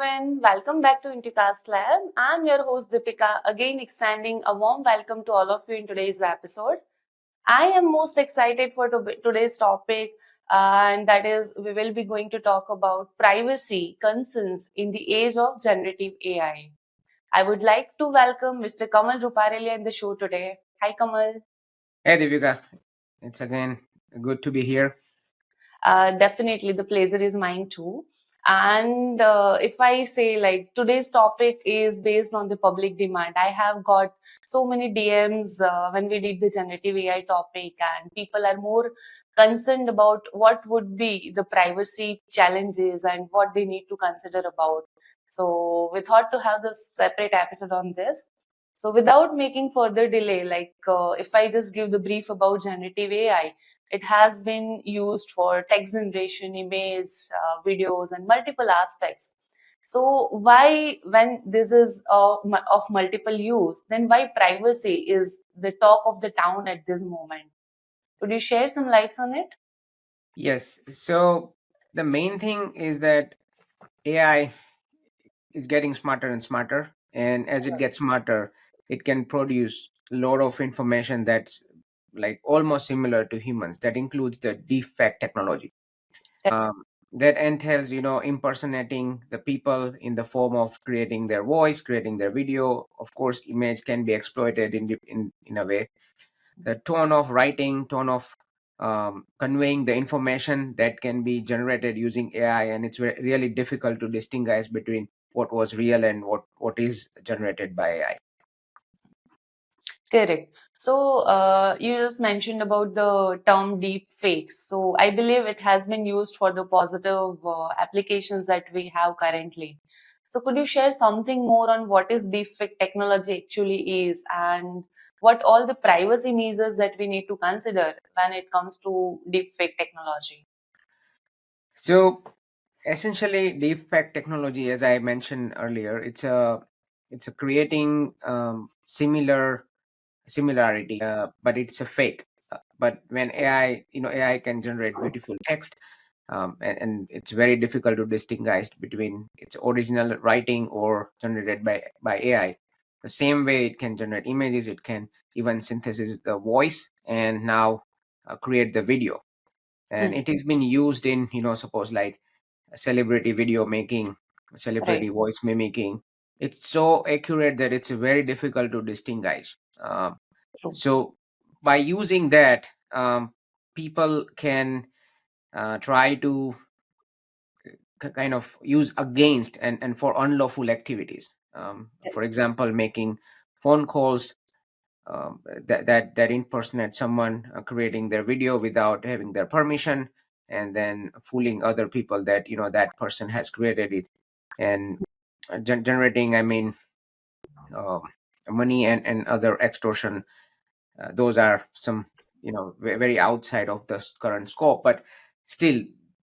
everyone, welcome back to Intercast Lab. I'm your host Deepika, again extending a warm welcome to all of you in today's episode. I am most excited for today's topic, and that is we will be going to talk about privacy concerns in the age of generative AI. I would like to welcome Mr. Kamal Ruparelia in the show today. Hi, Kamal. Hey Deepika, it's again good to be here. Definitely, the pleasure is mine too. And if I say like today's topic is based on the public demand, I have got so many DMs when we did the generative AI topic, and people are more concerned about what would be the privacy challenges and what they need to consider about. So we thought to have this separate episode on this. So without making further delay, if I just give the brief about generative AI, it has been used for text generation, image, videos, and multiple aspects. So why, when this is of multiple use, then why privacy is the talk of the town at this moment? Could you share some lights on it? Yes, so the main thing is that AI is getting smarter and smarter, and as it gets smarter, it can produce a lot of information that's like almost similar to humans. That includes the deepfake technology. That entails, impersonating the people in the form of creating their voice, creating their video. Of course, image can be exploited in a way. The tone of writing, tone of conveying the information that can be generated using AI, and it's really difficult to distinguish between what was real and what is generated by AI. Correct. So you just mentioned about the term deep fakes. So I believe it has been used for the positive applications that we have currently. So could you share something more on what is deepfake technology actually is and what all the privacy measures that we need to consider when it comes to deepfake technology? So essentially, deepfake technology, as I mentioned earlier, it's a creating similarity, but it's a fake. But when AI can generate beautiful text, and it's very difficult to distinguish between its original writing or generated by AI. The same way it can generate images, it can even synthesize the voice and now create the video. And it has been used in, suppose like celebrity video making, celebrity Right. voice mimicking. It's so accurate that it's very difficult to distinguish. True. So by using that, people can try to kind of use against and for unlawful activities. For example, making phone calls that impersonate someone, creating their video without having their permission, and then fooling other people that that person has created it, and generating, uh, money and other extortion. Those are some very outside of the current scope, but still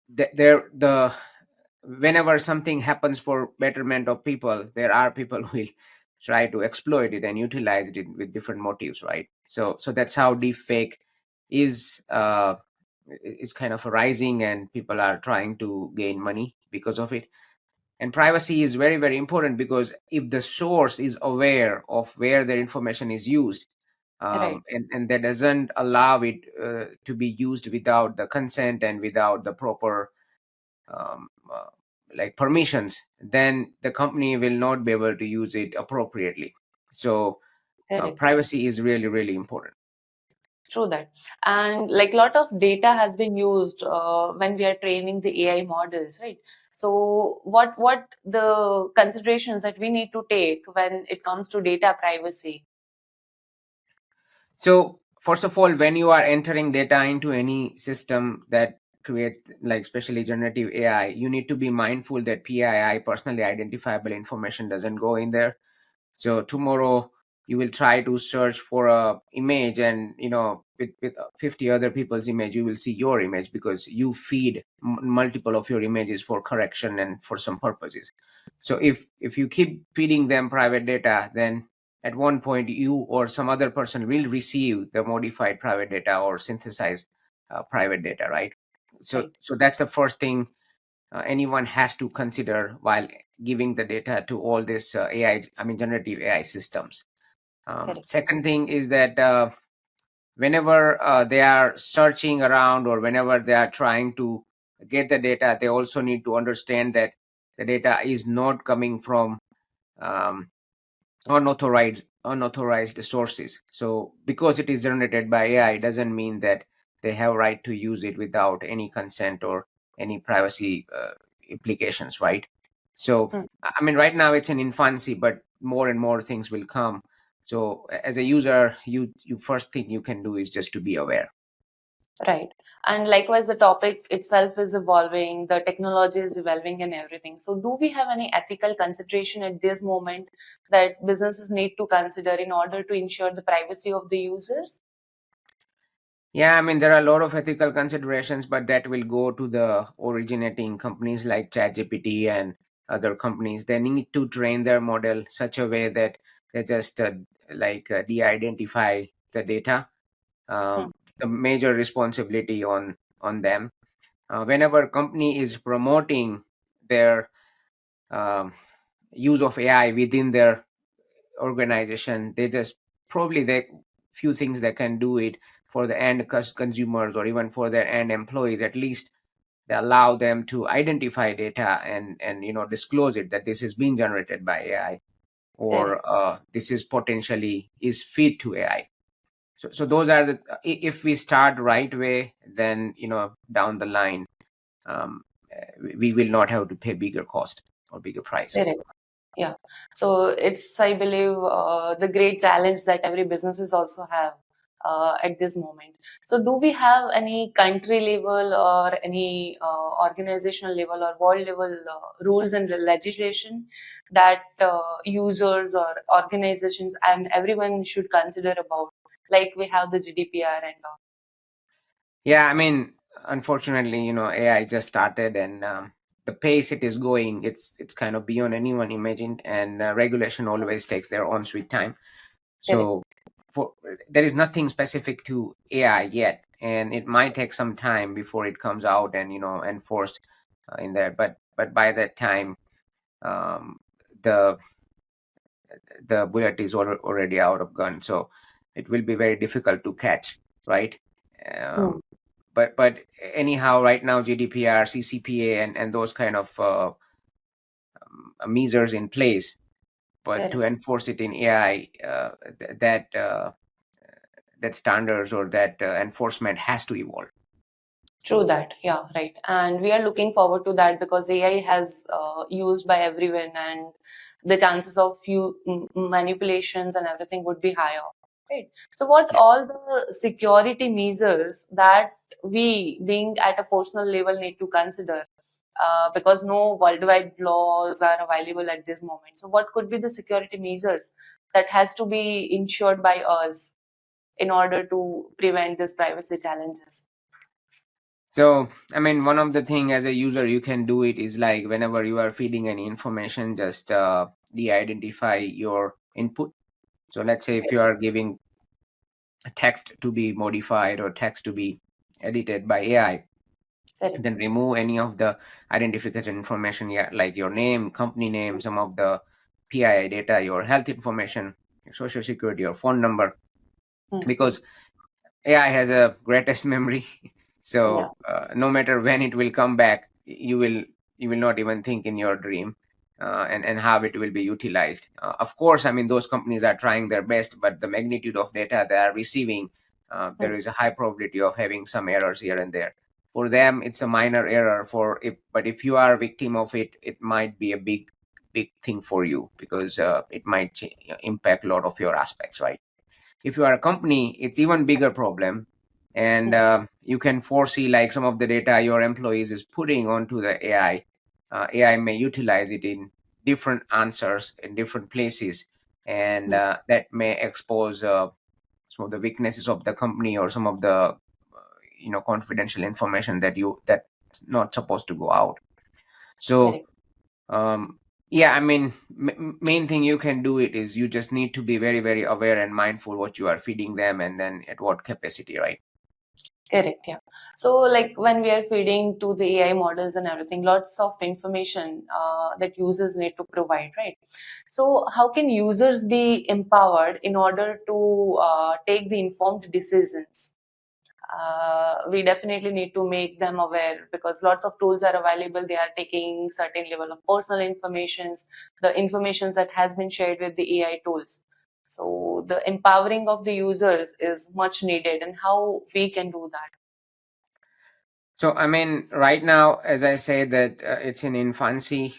the whenever something happens for betterment of people, there are people who will try to exploit it and utilize it with different motives, right? So that's how deepfake is kind of rising, and people are trying to gain money because of it. And privacy is very, very important, because if the source is aware of where their information is used, Right. and that doesn't allow it to be used without the consent and without the proper um, uh, like permissions, then the company will not be able to use it appropriately. So Correct. privacy is really, really important. True that. And like a lot of data has been used when we are training the AI models, right? So what the considerations that we need to take when it comes to data privacy? So first of all, when you are entering data into any system that creates, like especially generative AI, you need to be mindful that PII, personally identifiable information, doesn't go in there. So tomorrow you will try to search for a image, and with 50 other people's image, you will see your image because you feed multiple of your images for correction and for some purposes. So if you keep feeding them private data, then at one point you or some other person will receive the modified private data or synthesized private data, right? so Right. so that's the first thing anyone has to consider while giving the data to all this AI, I mean generative AI systems. Correct. Second thing is that whenever they are searching around or whenever they are trying to get the data, they also need to understand that the data is not coming from um, unauthorized sources. So because it is generated by AI doesn't mean that they have right to use it without any consent or any privacy implications, right? So Hmm. I mean, right now it's in infancy, but more and more things will come. So as a user, you first thing you can do is just to be aware. Right. And likewise, the topic itself is evolving, the technology is evolving and everything. So, do we have any ethical consideration at this moment that businesses need to consider in order to ensure the privacy of the users? Yeah, I mean, there are a lot of ethical considerations, but that will go to the originating companies like ChatGPT and other companies. They need to train their model such a way that they just de-identify the data. Hmm. The major responsibility on them. Whenever company is promoting their um, use of AI within their organization, they just probably they few things they can do it for the end consumers or even for their end employees. At least they allow them to identify data and disclose it that this is being generated by AI Correct. or this is potentially is feed to AI. So those are the if we start right way, then down the line we will not have to pay bigger cost or bigger price. Correct. Yeah. So it's, I believe, the great challenge that every businesses also have at this moment. So do we have any country level or any organizational level or world level rules and legislation that users or organizations and everyone should consider about? Like we have the GDPR and all. Yeah, I mean, unfortunately, AI just started, and the pace it is going, it's kind of beyond anyone imagined, and regulation always takes their own sweet time. Correct. So, for there is nothing specific to AI yet, and it might take some time before it comes out and enforced in there. But by that time, um, the the bullet is already out of gun, so it will be very difficult to catch, right? Hmm. Um, but anyhow, right now GDPR, CCPA, and those kind of measures in place, but to Correct. enforce it in AI, that standards or that enforcement has to evolve. True that, yeah, right. And we are looking forward to that because AI has used by everyone, and the chances of few manipulations and everything would be higher, right? So, what Yeah. all the security measures that we, being at a personal level, need to consider? Because no worldwide laws are available at this moment. So, what could be the security measures that has to be ensured by us in order to prevent these privacy challenges? So I mean, one of the thing as a user you can do it is like whenever you are feeding any information, just de-identify your input. So let's say if you are giving text to be modified or text to be edited by AI, Correct. then remove any of the identification information, yeah, like your name, company name, some of the PII data, your health information, your social security, your phone number, Hmm. because AI has a greatest memory. Yeah. So no matter when it will come back, you will not even think in your dream, and how it will be utilized. Of course, I mean those companies are trying their best, but the magnitude of data they are receiving, Hmm. there is a high probability of having some errors here and there. For them, it's a minor error. But if you are a victim of it, it might be a big thing for you because it might impact a lot of your aspects, right? If you are a company, it's even bigger problem, and Hmm. you can foresee like some of the data your employees is putting onto the AI. AI may utilize it in different answers in different places, and Hmm. that may expose some of the weaknesses of the company or some of the confidential information that's not supposed to go out. So Correct. yeah, I mean, main thing you can do it is you just need to be very, very aware and mindful what you are feeding them and then at what capacity, right? Correct, yeah. So, like when we are feeding to the AI models and everything, lots of information that users need to provide, right? So, how can users be empowered in order to take the informed decisions? We definitely need to make them aware because lots of tools are available. They are taking certain level of personal informations, the informations that has been shared with the AI tools. So, the empowering of the users is much needed, and how we can do that. So, I mean, right now, as I say that it's in infancy,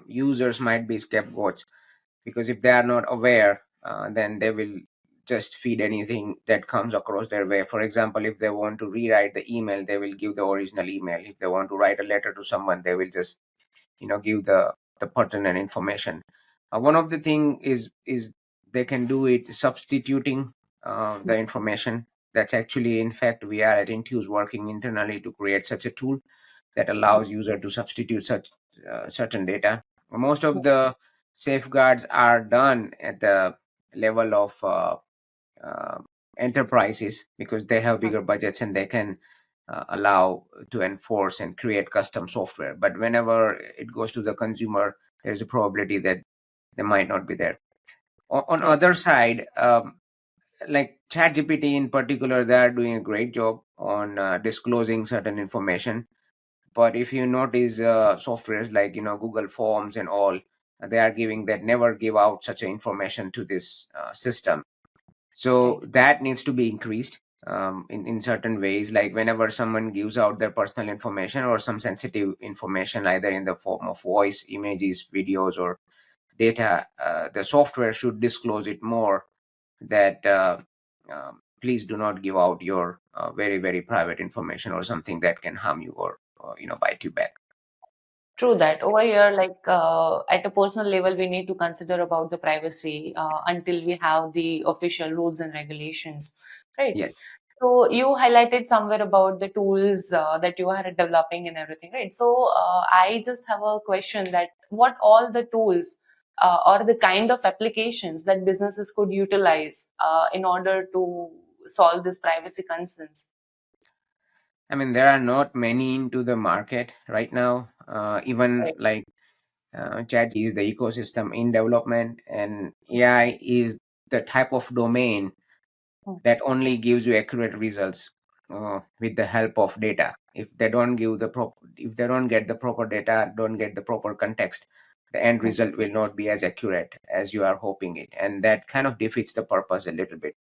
users might be scapegoats because if they are not aware, then they will just feed anything that comes across their way. For example, if they want to rewrite the email, they will give the original email. If they want to write a letter to someone, they will just give the pertinent information. One of the thing is they can do it substituting the information. That's actually, in fact, we are at Intu's working internally to create such a tool that allows user to substitute such certain data. Most of the safeguards are done at the level of uh, enterprises because they have bigger budgets and they can allow to enforce and create custom software. But whenever it goes to the consumer, there's a probability that they might not be there. On Okay. other side, like ChatGPT in particular, they are doing a great job on disclosing certain information. But if you notice softwares like Google Forms and all, they are giving that never give out such a information to this system. So Right. that needs to be increased in certain ways, like whenever someone gives out their personal information or some sensitive information, either in the form of voice, images, videos, or data, the software should disclose it more that please do not give out your very, very private information or something that can harm you or bite you back. True that. Over here, like at a personal level, we need to consider about the privacy until we have the official rules and regulations, right? Yes. So you highlighted somewhere about the tools that you are developing and everything, right? So I just have a question that what all the tools or the kind of applications that businesses could utilize in order to solve this privacy concerns? I mean, there are not many into the market right now. Even Right. like is the ecosystem in development, and AI is the type of domain Mm. that only gives you accurate results with the help of data. If they don't get the proper data, don't get the proper context, the end Mm. result will not be as accurate as you are hoping it, and that kind of defeats the purpose a little bit.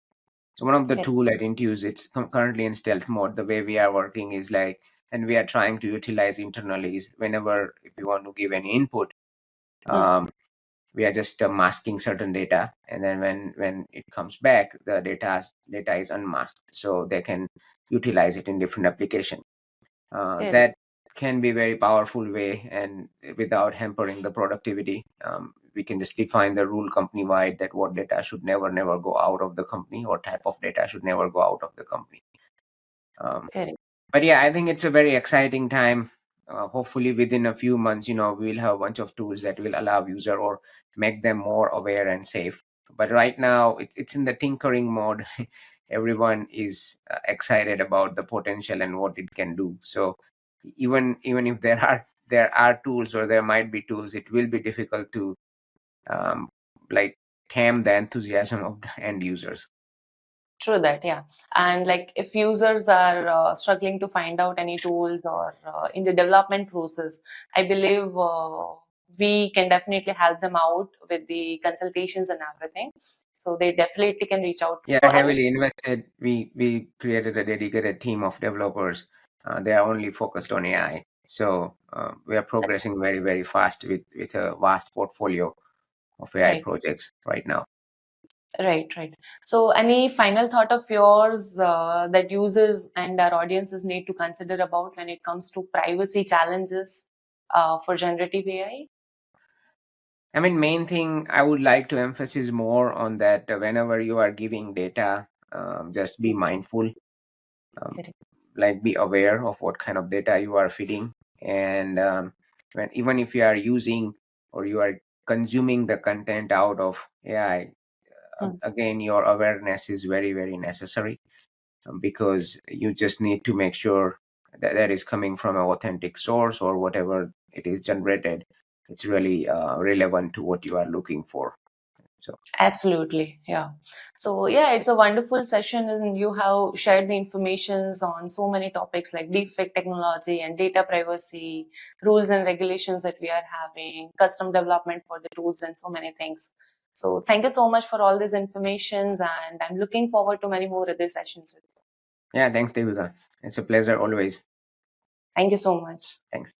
So one of the Okay. tool I didn't use, it's currently in stealth mode. The way we are working is like, and we are trying to utilize internally is whenever if we want to give any input, Mm. um, we are just masking certain data, and then when it comes back, the data is unmasked, so they can utilize it in different application. Correct. That can be very powerful way, and without hampering the productivity, we can just define the rule company wide that what data should never go out of the company or type of data should never go out of the company. um, Correct. but yeah, I think it's a very exciting time. Hopefully within a few months, we'll have a bunch of tools that will allow user or make them more aware and safe. But right now it's in the tinkering mode. Everyone is excited about the potential and what it can do. So even if there are tools, or there might be tools, it will be difficult to um, like tame the enthusiasm of the end users. True that, yeah. And like if users are struggling to find out any tools or in the development process, I believe we can definitely help them out with the consultations and everything. So they definitely can reach out. Yeah, So any heavily invested. We created a dedicated team of developers. They are only focused on AI. So we are progressing very, very fast with a vast portfolio of AI right, projects right now. right. So any final thought of yours that users and our audiences need to consider about when it comes to privacy challenges for generative AI? I mean, main thing I would like to emphasize more on that whenever you are giving data, just be Mm. mindful, um, Correct. like be aware of what kind of data you are feeding, and when even if you are using or you are consuming the content out of AI, Mm. again, your awareness is very, very necessary. because you just need to make sure that that is coming from an authentic source, or whatever it is generated, it's really relevant to what you are looking for. So Absolutely. Yeah. So, yeah, it's a wonderful session, and you have shared the informations on so many topics like deepfake technology and data privacy, rules and regulations that we are having, custom development for the tools, and so many things. So, thank you so much for all these informations, and I'm looking forward to many more other sessions with you. yeah, thanks, Devika. It's a pleasure always. Thank you so much. Thanks.